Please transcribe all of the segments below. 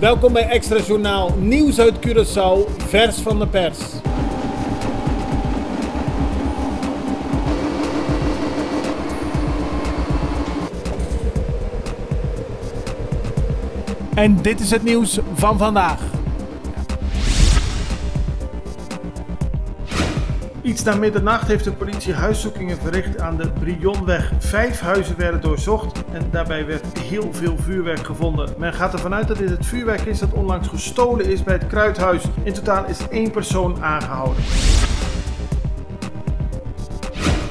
Welkom bij Extra Journaal, nieuws uit Curaçao, vers van de pers. En dit is het nieuws van vandaag. Iets na middernacht heeft de politie huiszoekingen verricht aan de Brionweg. 5 huizen werden doorzocht en daarbij werd heel veel vuurwerk gevonden. Men gaat ervan uit dat dit het vuurwerk is dat onlangs gestolen is bij het Kruidhuis. In totaal is 1 persoon aangehouden.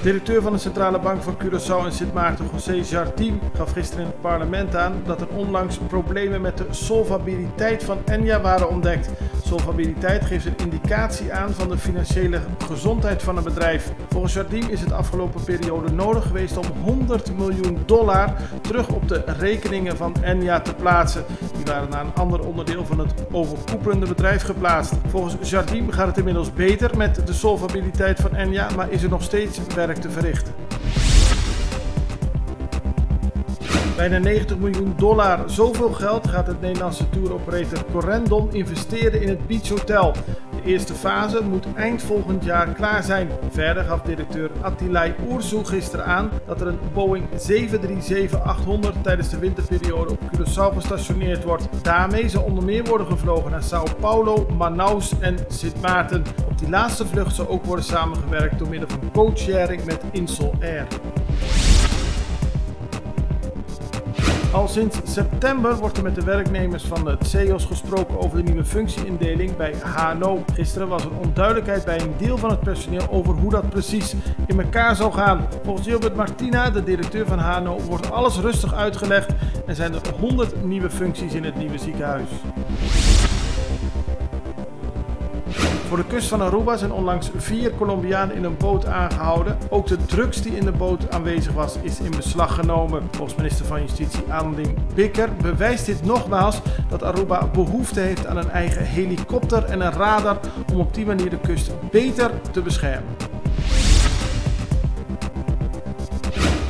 De directeur van de Centrale Bank van Curaçao en Sint Maarten, José Jardim, gaf gisteren in het parlement aan dat er onlangs problemen met de solvabiliteit van Enja waren ontdekt. Solvabiliteit geeft een indicatie aan van de financiële gezondheid van een bedrijf. Volgens Jardim is het afgelopen periode nodig geweest om $100 miljoen terug op de rekeningen van Enja te plaatsen. Die waren naar een ander onderdeel van het overkoepelende bedrijf geplaatst. Volgens Jardim gaat het inmiddels beter met de solvabiliteit van Enja, maar is er nog steeds werk te verrichten. Bijna $90 miljoen. Zoveel geld gaat het Nederlandse touroperator Corendon investeren in het Beach Hotel. De eerste fase moet eind volgend jaar klaar zijn. Verder gaf directeur Attilay Oerzu gisteren aan dat er een Boeing 737-800 tijdens de winterperiode op Curaçao gestationeerd wordt. Daarmee zal onder meer worden gevlogen naar Sao Paulo, Manaus en Sint Maarten. Op die laatste vlucht zal ook worden samengewerkt door middel van codesharing met Insel Air. Al sinds september wordt er met de werknemers van het CEOS gesproken over de nieuwe functieindeling bij HNO. Gisteren was er onduidelijkheid bij een deel van het personeel over hoe dat precies in elkaar zou gaan. Volgens Gilbert Martina, de directeur van HNO, wordt alles rustig uitgelegd en zijn er 100 nieuwe functies in het nieuwe ziekenhuis. Voor de kust van Aruba zijn onlangs 4 Colombianen in een boot aangehouden. Ook de drugs die in de boot aanwezig was, is in beslag genomen. Volgens minister van Justitie Anding Bikker bewijst dit nogmaals dat Aruba behoefte heeft aan een eigen helikopter en een radar om op die manier de kust beter te beschermen.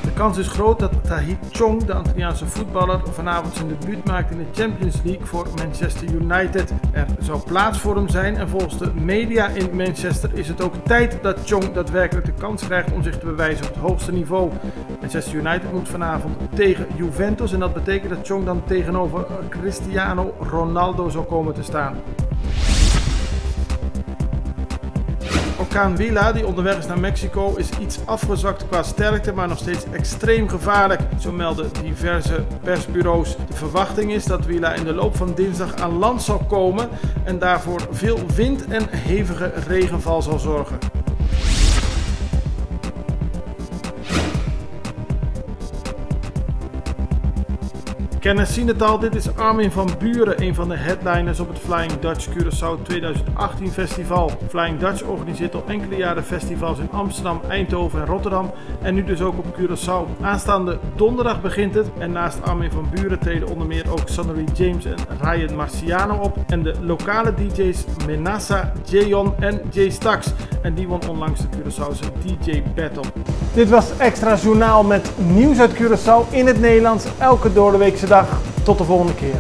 De kans is groot dat Tahith Chong, de Antilliaanse voetballer, vanavond zijn debuut maakt in de Champions League voor Manchester United. Er zou plaats voor hem zijn en volgens de media in Manchester is het ook tijd dat Chong daadwerkelijk de kans krijgt om zich te bewijzen op het hoogste niveau. Manchester United moet vanavond tegen Juventus en dat betekent dat Chong dan tegenover Cristiano Ronaldo zou komen te staan. Orkaan Willa, die onderweg is naar Mexico, is iets afgezwakt qua sterkte, maar nog steeds extreem gevaarlijk. Zo melden diverse persbureaus. De verwachting is dat Willa in de loop van dinsdag aan land zal komen en daarvoor veel wind en hevige regenval zal zorgen. Kenners zien het al, dit is Armin van Buuren, een van de headliners op het Flying Dutch Curaçao 2018 festival. Flying Dutch organiseert al enkele jaren festivals in Amsterdam, Eindhoven en Rotterdam en nu dus ook op Curaçao. Aanstaande donderdag begint het en naast Armin van Buuren treden onder meer ook Sonnery James en Ryan Marciano op en de lokale DJ's Menassa, Jayon en Jay Stax. En die won onlangs de Curaçaose DJ Battle. Dit was Extra Journaal met nieuws uit Curaçao in het Nederlands, elke doordeweekse dag. Tot de volgende keer.